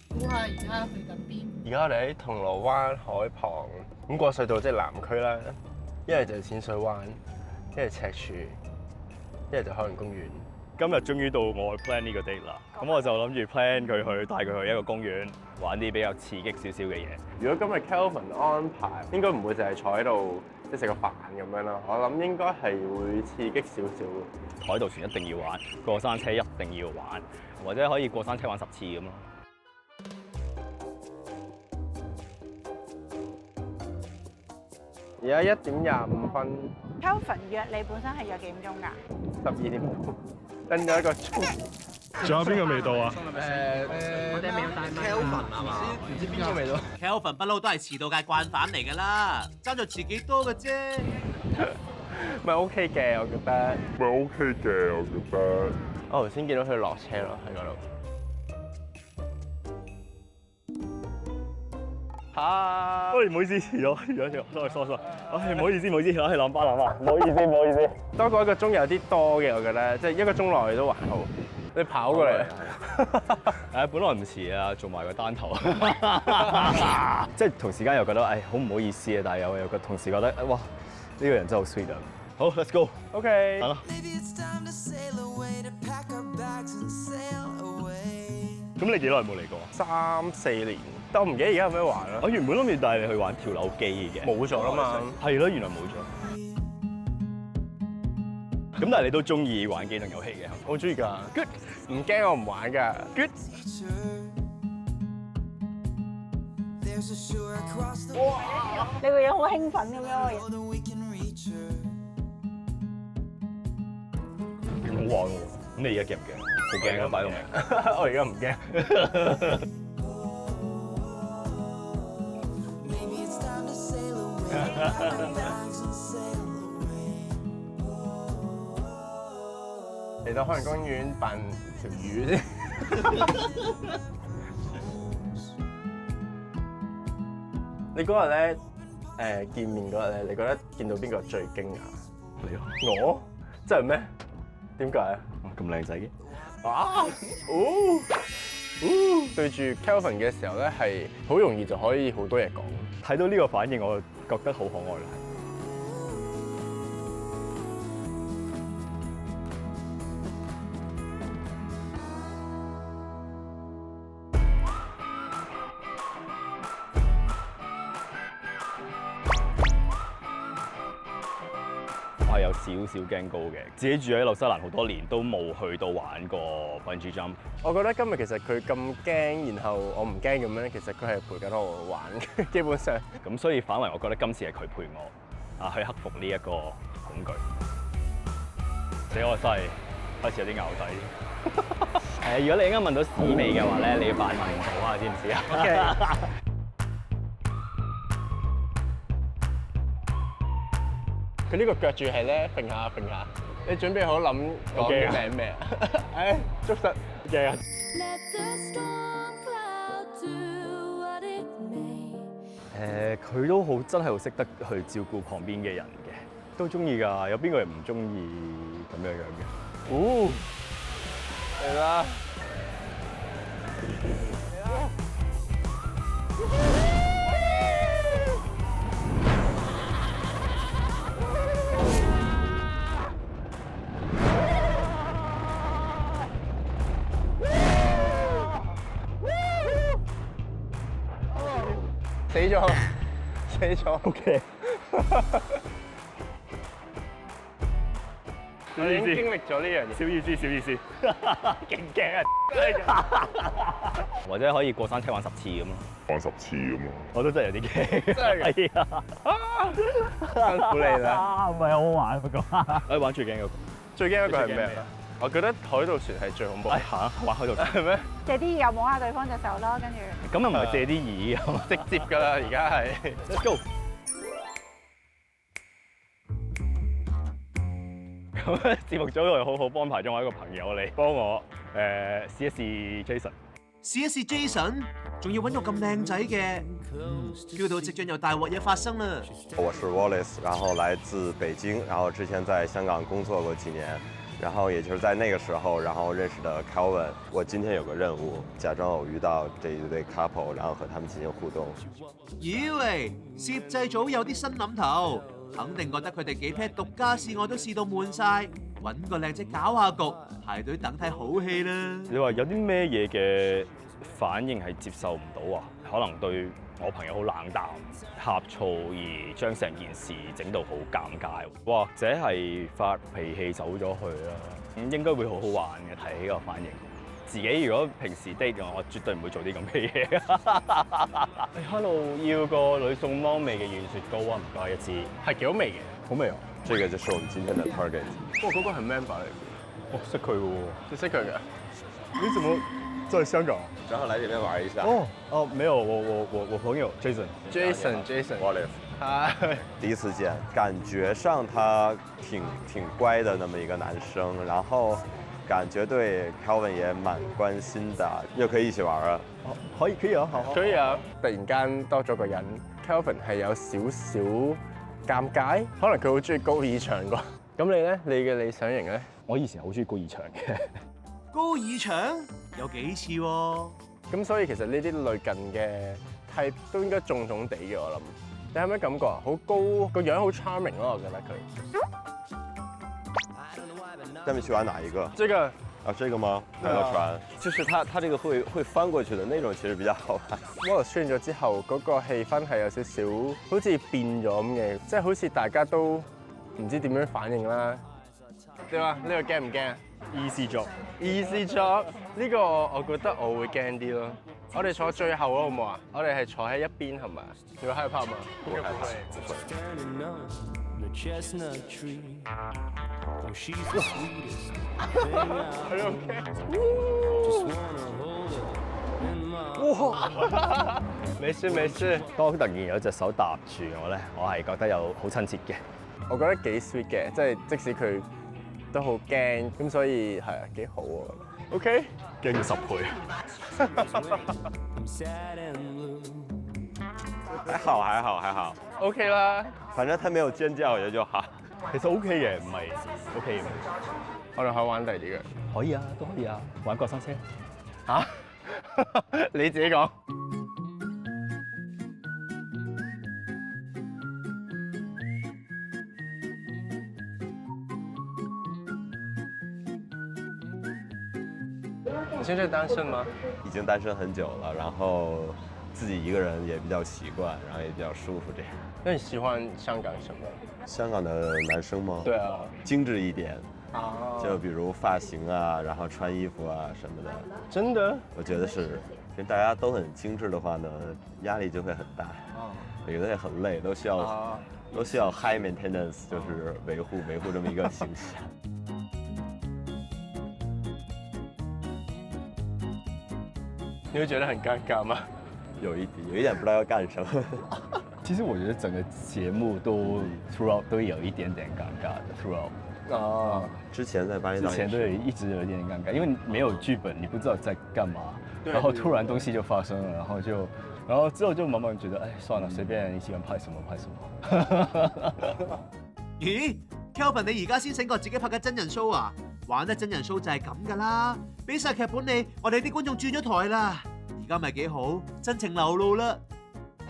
估下而家去緊邊？而家我哋喺銅鑼灣海旁，咁過隧道即係南區啦，一係就係淺水灣，一係赤柱，一係就海洋公園。今日終於到我 plan 呢個 date 啦，咁我就諗住 plan 佢去帶佢去一個公園玩啲比較刺激少少嘅嘢。如果今日 Kelvin 安排，應該唔會淨係坐喺度即係食個飯咁樣啦。我諗應該係會刺激少少嘅。海盜船一定要玩，過山車一定要玩，或者可以過山車玩10次咁咯。而家1:25。Kelvin 約你本身係約幾點鐘㗎12點半，等咗一個鐘。仲有邊個未到啊？我哋未有帶麥。Kelvin 係嘛？唔知邊個未到 Kelvin 不嬲都係遲到嘅慣犯嚟㗎啦，爭在遲幾多嘅啫。咪 OK 嘅，我覺得。咪 OK 嘅，我覺得。我頭先見到佢落車咯，喺嗰度。喂，唔好意思，遲咗，sorry，唉，唔好意思，唔好意思，諗翻，唔好意思。多過1個鐘有啲多嘅，我覺得，即係1個鐘內都還好。你跑過嚟，本來唔遲啊，做埋個單頭，即係同時間又覺得，好唔好意思啊，但係又個同時覺得，哇，呢個人真係好 sweet 啊！好 ，let's go。OK。等啦。咁你幾耐冇嚟過？3、4年，但我唔記得而家有咩玩啦。我原本諗住帶你去玩跳樓機嘅，冇咗啦嘛。係咯，原來冇咗。咁但係你都中意玩機動遊戲嘅？我中意㗎。Good。唔驚我唔玩㗎。Good。哇！你個樣好興奮咁樣喎。好玩喎！咁你而家驚唔驚？好驚啊！擺到明。我而家唔驚。嚟到海洋公園扮條魚先。你嗰日咧見面嗰日咧，你覺得見到邊個最驚訝？你咯。我？真係咩？點解啊？咁靚仔嘅。對住 Kelvin 嘅時候咧，係好容易就可以好多嘢講。睇到呢個反應，我覺得好可愛啦。我係有少少驚高嘅，自己住喺紐西蘭好多年，都冇去到玩過 bungee jump。我覺得今日其實佢咁驚，然後我唔驚咁樣，其實佢係陪緊我玩嘅，基本上。咁所以反為我覺得今次係佢陪我去克服呢一個恐懼。死我真係開始有啲淆底。如果你啱問到屎味嘅話咧，你要扮聞唔到啊，知唔知啊？OK。佢呢個腳住係咧，揈下揈下。你準備好諗講嘅名咩啊？捉實嘅。佢都好真係好識得去照顧旁邊嘅人嘅，都中意㗎。有邊個人唔中意咁樣樣嘅？嚟啦！死咗，死咗。OK。我已經經歷咗呢樣嘢。小意思，勁驚啊！或者可以過山車玩10次咁咯。玩10次咁咯。我都真係有啲驚。真係㗎？係啊。辛苦你啦。唔係好玩不過。我玩最驚嗰個。最驚嗰個係咩啊？我覺得海盜船係最恐怖。哎，行玩海盜船係咩？借啲意又摸下對方隻手咯，跟住咁又唔係借啲意啊嘛，直接㗎啦，而家係。Let's go。咁咧節目組又好好安排咗我一個朋友嚟幫我試一試 Jason。試一試 Jason，仲要揾個咁靚仔嘅，叫到即將有大鑊嘢發生啦！我是 Wallace， 然後來自北京，然後之前在香港工作過幾年，然後也就是在那個時候，然後認識的 Calvin。我今天有個任務，假裝偶遇到這一對 couple，然後和他們進行互動。以為攝製組有啲新諗頭，肯定覺得佢哋幾 pair 獨家試愛都試到悶晒，揾個靚仔搞下局，排隊等睇好戲啦！你話有啲咩嘢嘅反應係接受唔到啊？可能對我朋友好冷淡、呷醋而將成件事整到好尷尬，或者係發脾氣走咗去啦。咁應該會好好玩嘅，睇呢個反應。自己如果平時 date 我絕對唔會做啲咁嘅嘢。Hello， 要個女送芒味嘅軟雪糕啊，唔該一支。係幾好味嘅，好味啊！這個就是我們今天的 target。哇，嗰個係 member 嚟嘅，我識佢喎。你識佢嘅？你怎麼在香港？然後來這邊玩一下。哦，沒有，我朋友 Jason。 Wallace。係。第一次見，感覺上他挺乖的那麼一個男生，然後感覺對 Calvin 也蠻關心的，又可以一起玩啊。可以啊，好。所以啊，突然間多咗個人 ，Calvin 係有少少尷尬，可能佢好中意高爾長啩。咁你咧，你嘅理想型咧？我以前好中意高爾長嘅。高爾長有幾似喎？咁所以其實呢啲類近嘅 type 都應該重重地嘅，我諗。你係咩感覺啊？好高，個樣好 charming 咯，我覺得佢。下面去玩哪一個？這個啊，這個嗎？海盜船，就是它這個會翻過去的那種，其實比較好玩。Wallace 出現咗之後，嗰個氣氛係有少少好似變咗咁嘅，即係好似大家都唔知點樣反應啦。點啊？呢個驚唔驚啊？Easy job。Easy job 呢個我覺得我會驚啲咯。我哋坐最後咯，好唔好啊？我哋係坐喺一邊係咪？你會害怕嗎？不會害怕，不會。哇！沒事沒事。當突然有隻手搭住我咧，我係覺得有好親切嘅。我覺得幾 sweet 嘅，即係即使佢都好驚，咁所以係啊幾好喎。OK， 驚10倍。還好。OK 啦，反正他沒有尖叫，我覺得就好。其實 OK 嘅，唔係 OK 嘅。我哋可以玩第二啲嘅。可以啊，都可以啊，玩過山車。嚇？你自己講。你現在單身嗎？已經單身很久了，然後自己一個人也比較習慣，然後也比較舒服這樣。那你喜歡香港什麼？香港的男生嗎？對啊，精緻一點，就比如髮型啊，然後穿衣服啊什麼的。真的？我覺得是，因為大家都很精緻的話呢，壓力就會很大，有的也很累，都需要 high maintenance，就是維護這麼一個形象。你會覺得很尷尬嗎？有一點不知道要幹什麼。其實我覺得整個節目都 throughout 都有一點點尷尬的 throughout。哦，之前在巴厘島，之前都一直有一點點尷尬，因為沒有劇本，你不知道在幹嘛，然後突然東西就發生了，然後之後就慢慢覺得，哎，算了，隨便你喜歡拍什麼拍什麼。咦 ，Calvin 你而家先醒覺自己拍緊真人 show 啊？玩得真人 show 就係咁噶啦，俾晒劇本你，我哋啲觀眾轉咗台啦，而家咪幾好，真情流露啦。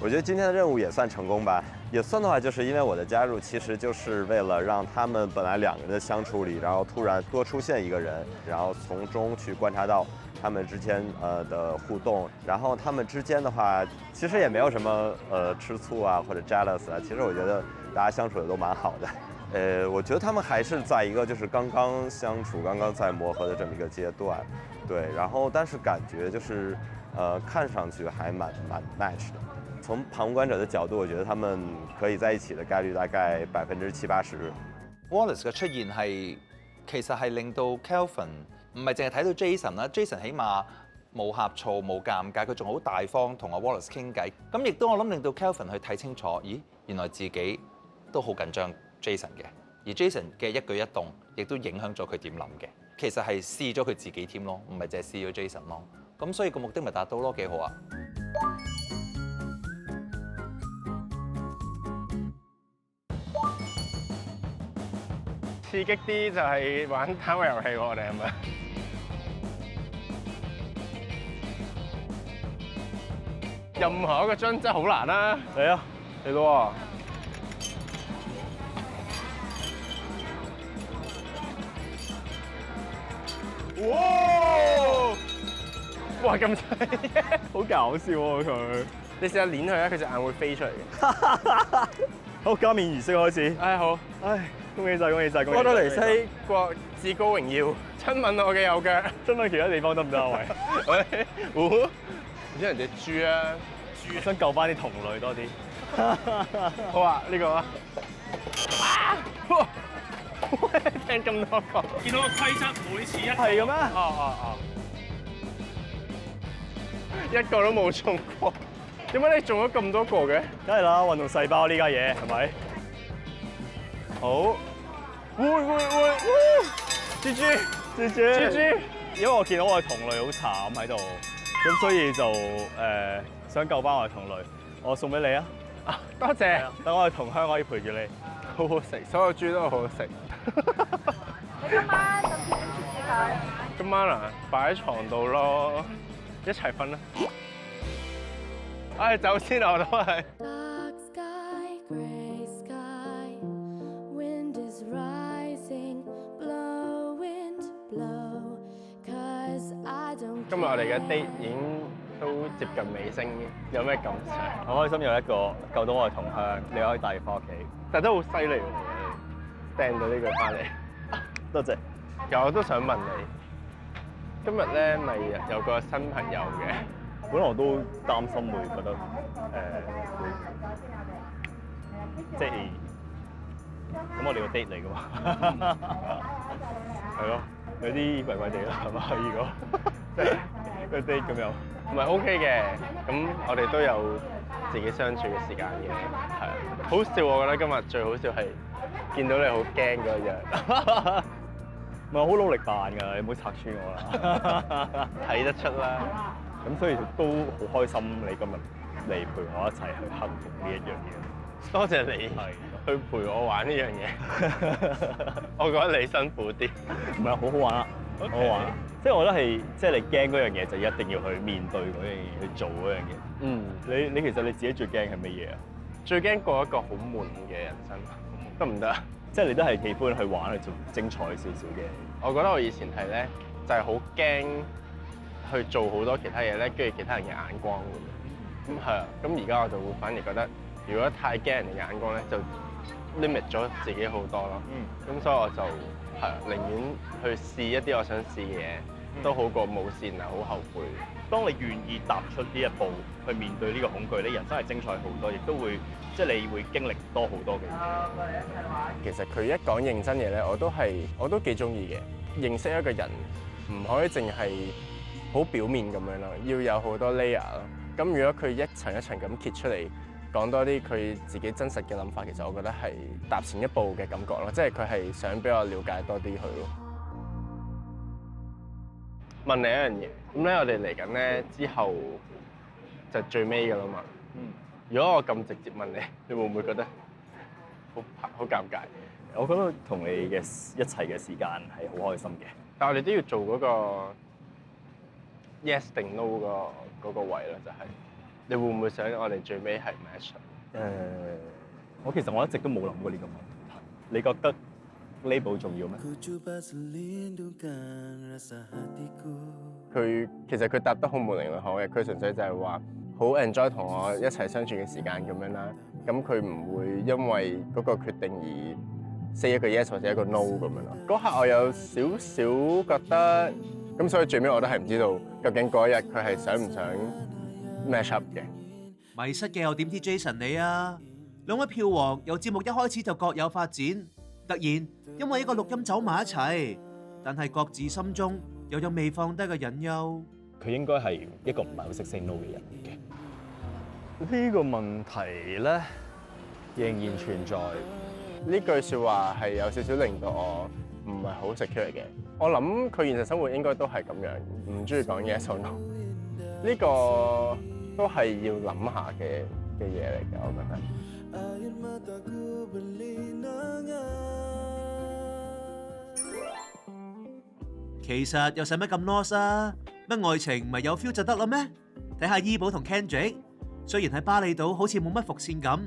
我覺得今天的任務也算成功吧，也算的話，就是因為我的加入，其實就是為了讓他們本來兩個人的相處裡，然後突然多出現一個人，然後從中去觀察到他們之間的互動，然後他們之間的話，其實也沒有什麼吃醋啊或者 jealous 啊，其實我覺得大家相處的都蠻好的。我覺得他們還是在一個就是剛剛相處、剛剛在磨合的這麼一個階段，對，然後但是感覺就是看上去還蠻 match 的。從旁觀者的角度，我覺得他們可以在一起的概率大概70%-80%。Wallace 嘅出現係其實係令到 Kelvin 唔係淨係睇到 Jason 啦，Jason 起碼冇呷醋冇尷尬，佢仲好大方同阿 Wallace 傾偈。咁亦都我諗令到 Kelvin 去睇清楚，咦，原來自己都好緊張 Jason 嘅，而 Jason 嘅一舉一動亦都影響咗佢點諗嘅。其實係試咗佢自己添咯，唔係淨係試咗 Jason 咯。咁所以個目的咪達到咯，幾好啊！刺激啲就係玩攤位遊戲喎，我哋係咪？任何一個樽真係好難啦！嚟啊，嚟到啊！哇！哇咁細嘅，好搞笑喎佢！你試下捏佢啊，佢隻眼會飛出嚟嘅。好，加冕儀式開始。唉好，唉，恭喜晒，恭喜晒，恭喜！波多黎西國至高榮耀，親吻我嘅右腳。親吻其他地方得唔得啊？喂，喂，唔知人哋豬啊！我想救翻啲同類多啲。好啊，呢個啊！聽咁多個，見到個規則每次一係嘅咩？哦，一個都冇中過。點解你中咗咁多個嘅？梗係啦，運動細胞呢家嘢係咪？好，豬豬，因為我見到我嘅同類好慘喺度，咁所以就想救翻我嘅同類，我送俾你啊！多謝。等我嘅同鄉可以陪住你，好好食，所有豬都好好食。你今晚咁點處置佢？今晚啊，擺喺床度咯，一齊瞓啦。唉，走先啊，我都係。Dark sky, gray sky, wind is rising, blow, wind, blow, 'cause I don't 今日我哋嘅 date 已經都接近尾聲，有咩感想？好開心有一個救到我嘅同鄉，你可以帶佢翻屋企，但都好犀利喎，掟到呢個翻嚟。多謝。其實我都想問你，今日咧咪有個新朋友嘅？本來我都擔心會覺得會即係咁我哋個 date 嚟㗎嘛，係咯，有啲怪怪地啦，係嘛？如果即係個 date 咁樣，唔係 OK 嘅，咁我哋都有自己相處嘅時間嘅，係啊，好笑我覺得今日最好笑係見到你好驚嗰樣，唔係我好努力扮㗎，你唔好拆穿我啦，睇得出啦。咁所以都好開心你今日嚟陪我一齊去克服呢一樣嘢。多謝你去陪我玩呢樣嘢，我覺得你辛苦啲。唔係好好玩啊，好好玩啊！即係我覺得係，即係你驚嗰樣嘢就一定要去面對嗰樣嘢，去做嗰樣嘢。嗯，你其實你自己最驚係乜嘢啊？最驚過一個好悶嘅人生，得唔得？即係你都係喜歡去玩去做精彩少少嘅。我覺得我以前係咧，就係好驚去做好多其他嘢咧，跟住其他人嘅眼光咁樣。咁係啊，咁而家我就會反而覺得，如果太驚人哋眼光咧，就 limit 咗自己好多咯。咁所以我就係啊，寧願去試一啲我想試嘅嘢，都好過冇試啊，好後悔。當你願意踏出呢一步去面對呢個恐懼，你人生係精彩好多，亦都會即係你會經歷多好多嘅嘢。其實佢一講認真嘢咧，我都幾中意嘅。認識一個人唔可以淨係好表面咁樣咯，要有好多 layer 咯。咁如果佢一層一層咁揭出嚟，講多啲佢自己真實嘅諗法，其實我覺得係踏前一步嘅感覺咯，即係佢係想俾我了解多啲佢咯。問你一樣嘢，咁咧我哋嚟緊咧之後就最尾㗎啦嘛。如果我咁直接問你，你會唔會覺得好尷尬？我覺得同你嘅一齊嘅時間係好開心嘅。但係我哋都要做嗰個 yes 定 no 嗰個位咯，就係你會唔會想我哋最尾係 match？我其實我一直都冇諗過呢個問題。你覺得呢步重要咩？佢其實佢答得好模棱兩可嘅，佢純粹就係話好 enjoy 同我一齊相處嘅時間咁樣啦。咁佢唔會因為嗰個決定而 say 一個 yes 或者一個 no 咁樣咯。嗰刻我有少少覺得，咁所以最尾我都係唔知道究竟嗰一日佢係想唔想 match up 嘅。迷失嘅又點知 Jason 你啊？兩位票王由節目一開始就各有發展，突然因為一個錄音走埋一齊，但係各自心中又有未放低嘅隱憂。佢應該係一個唔係好識 say no 嘅人嚟嘅。呢個問題咧仍然存在。呢句説話係有少少令到我唔係好 secure 嘅。我諗佢現實生活應該都係咁樣，唔中意講 yes or no。呢個都係要諗下嘅嘢嚟嘅，我覺得。其實又使乜咁囉嗦？乜愛情唔係有 feel 就得啦咩？睇下伊寶同 Kendrick， 雖然喺巴厘島好似冇乜伏線咁，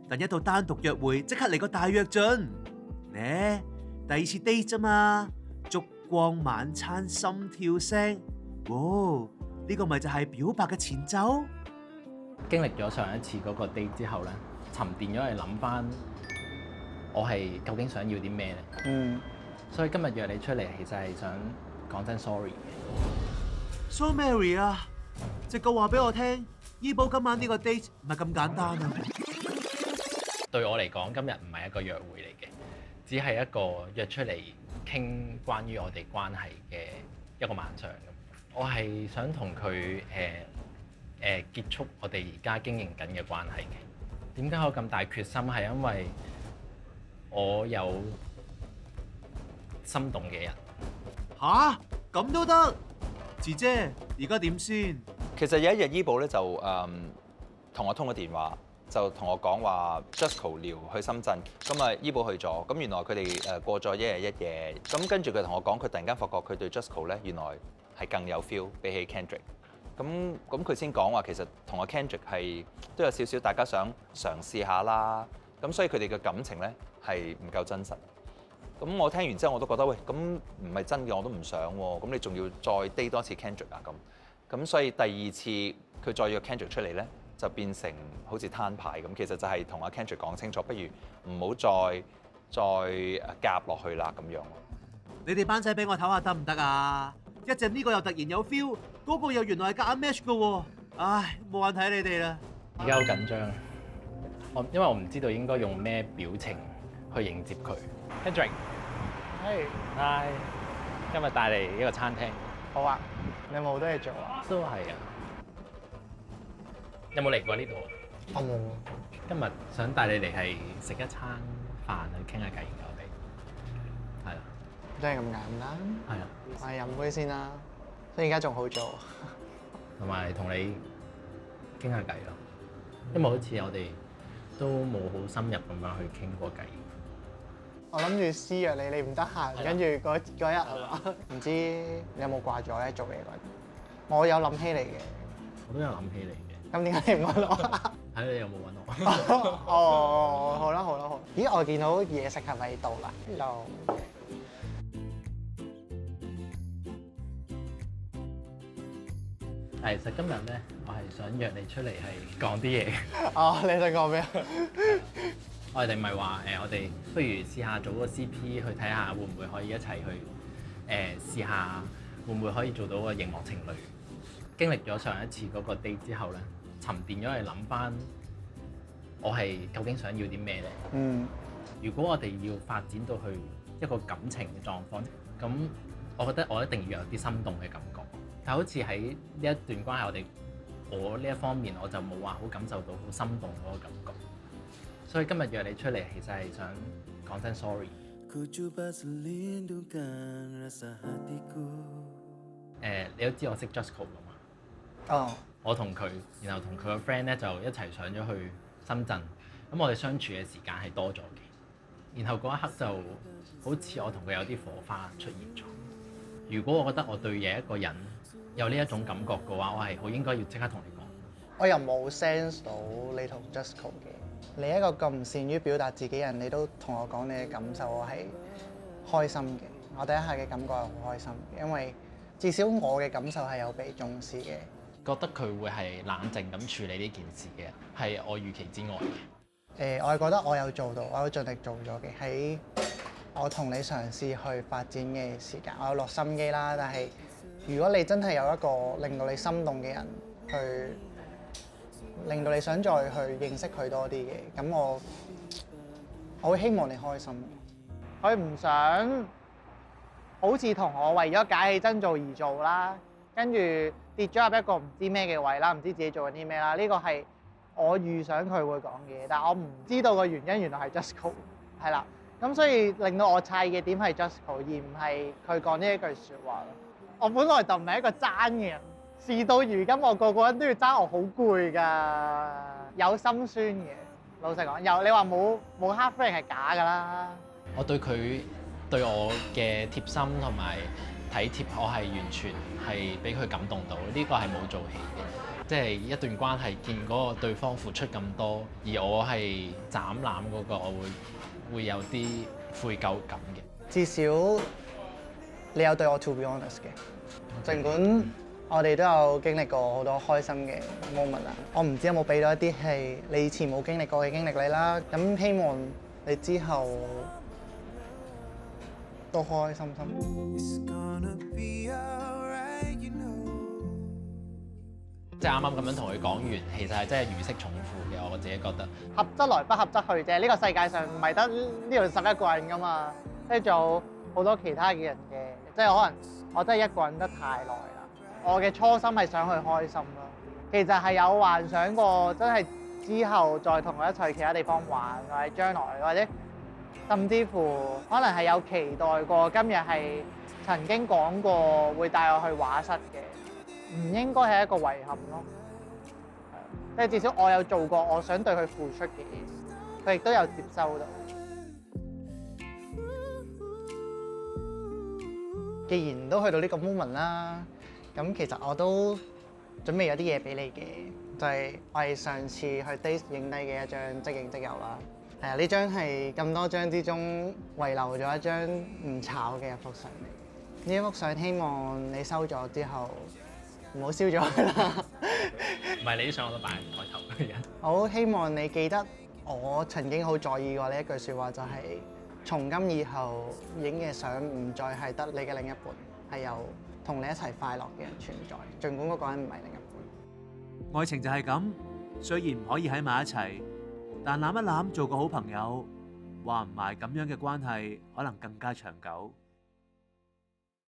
但一到單獨約會即刻嚟個大躍進。呢第二次 date 啫嘛，燭光晚餐心跳聲，哇！呢個咪就係表白嘅前奏。經歷咗上一次嗰個 date 之後咧，沉澱咗嚟諗翻，我係究竟想要啲咩咧？所以今日約你出嚟，其實係想講真 sorry 嘅。So Mary 啊，直覺話俾我聽，伊寶今晚呢個 date 唔係咁簡單啊。對我嚟講，今日唔係一個約會嚟嘅，只係一個約出嚟傾關於我哋關係嘅一個晚上咁。我係想同佢結束我哋而家經營緊嘅關係嘅。點解我咁大決心？係因為我有心動嘅人。吓？咁都得？姐姐，而家點先？其實有一日伊寶咧就同我通咗電話，就同我講話 Justco 聊去深圳，咁啊伊寶去咗，咁原來佢哋過咗一日一夜，咁跟住佢同我講，佢突然間發覺佢對 Justco 咧原來係更有 feel 比起 Kendrick， 咁佢先講話其實同阿 Kendrick 係都有少少大家想嘗試下啦，咁所以佢哋嘅感情咧係唔夠真實。咁我聽完之後我都覺得喂，咁唔係真嘅我都唔想喎，咁你仲要再 date 多次 Kendrick 啊咁所以第二次佢再約 Kendrick 出嚟咧，就變成好似攤牌咁，其實就係同阿 Kendrick 講清楚，不如唔好再夾落去啦咁樣。你哋班仔俾我唞下得唔得啊？一陣呢個又突然有 feel， 嗰個又原來係夾硬 match 嘅喎，唉，冇眼睇你哋啦。而家好緊張，因為我唔知道應該用咩表情去迎接佢。Kendrick， hi，今日帶嚟呢個餐廳。好啊，你有冇好多嘢做啊？都係啊。有冇嚟過呢度？我冇。今日想帶你嚟係食一餐飯去傾下偈嘅，我哋係啦。真係咁簡單？係啊。我哋飲杯先啦，所以而家仲好做。同埋同你傾下偈咯，因為好似我哋都冇好深入咁樣去傾過偈。我諗住私約你，你唔得閒，跟住嗰日係嘛？唔知你有冇掛咗咧做嘢嗰陣？我有諗起你嘅。我都有諗起你嘅。咁點解你唔揾我？睇你有冇揾我。哦，好啦好啦好。咦，我見到嘢食係咪到啦？就其實今日咧，我係想約你出嚟係講啲嘢。哦，你想講咩啊？我哋咪話我哋不如試下組個 CP 去睇下會唔會可以一齊去試下會唔會可以做到個熒幕情侶。經歷咗上一次嗰個 date 之後咧，沉澱咗嚟諗翻，我係究竟想要啲咩咧？如果我哋要發展到去一個感情嘅狀況，咁我覺得我一定要有啲心動嘅感覺。但好似喺呢一段關係，我呢一方面我就冇話好感受到好心動嗰個感覺。所以今日約你出嚟，其實係想講真 sorry。你都知我識 Justco 噶嘛？哦。我同佢，然後同佢個 friend 咧就一齊上咗去深圳。咁我哋相處嘅時間係多咗嘅。然後嗰一刻就好似我同佢有啲火花出現咗。如果我覺得我對嘢一個人有呢一種感覺嘅話，我係好應該要即刻同你講。我又冇 sense 到你同 Justco 嘅。你一個咁善於表達自己人，你都同我講你嘅感受，我係開心嘅。我第一下嘅感覺係好開心嘅，因為至少我嘅感受係有被重視嘅。覺得佢會係冷靜咁處理呢件事嘅，係我預期之外嘅。我係覺得我有做到，我有盡力做咗嘅。喺我同你嘗試去發展嘅時間，我有落心機啦。但係如果你真係有一個令到你心動嘅人去令到你想再去認識佢多啲嘅，咁我會希望你開心。佢唔想好似同我為咗假戲真做而做啦，跟住跌咗入一個唔知咩嘅位啦，唔知自己做緊啲咩啦。呢個係我預想佢會講嘅嘢，但係我唔知道個原因原來係 Justco 係啦。咁所以令到我猜嘅點係 Justco，而唔係佢講呢一句説話咯。我本來就唔係一個爭嘅人，事到如今我個人都要爭，我好攰㗎，有心酸嘅。老實講，你話冇 hard feeling 係假㗎啦。我對佢對我嘅貼心同埋體貼，我係完全係俾佢感動到。呢個係冇做戲嘅，即係一段關係見嗰個對方付出咁多，而我係斬攬嗰個，我會有啲悔疚感嘅。至少你有對我 to be honest 嘅，儘管我哋都有經歷過好多開心嘅 moment 啦。我唔知有冇俾到一啲係你以前冇經歷過嘅經歷你啦。咁希望你之後都開開心心。即係啱啱咁樣同佢講完，其實係真係如釋重負嘅，我自己覺得。合則來，不合則去啫。呢個世界上唔係得呢度11個人噶嘛，即係仲有好多其他嘅人嘅。即係可能我真係一個人得太耐啦。我嘅初心係想去開心咯。其實係有幻想過，真係之後再同佢一齊去其他地方玩，或者將來，或者甚至乎可能係有期待過，今日係曾經講過會帶我去畫室嘅，唔應該係一個遺憾咯。即係至少我有做過我想對佢付出嘅嘢，佢亦都有接收到。既然都去到呢個 moment 啦，咁其實我都準備咗啲嘢俾你嘅，就係我係上次去 Days 影低嘅一張即影即有啦。係啊，呢張係咁多張之中遺留咗一張唔炒嘅一幅相嚟。呢一幅相希望你收咗之後唔好燒咗佢啦。唔係你啲相我都擺喺台頭嘅人。好希望你記得我曾經好在意過呢一句説話，就係從今以後影嘅相唔再係得你嘅另一半，係有同你一齊快樂嘅人存在，儘管嗰個人唔係另一半。愛情就係咁，雖然唔可以喺埋一齊，但攬一攬做個好朋友，話唔埋咁樣嘅關係可能更加長久。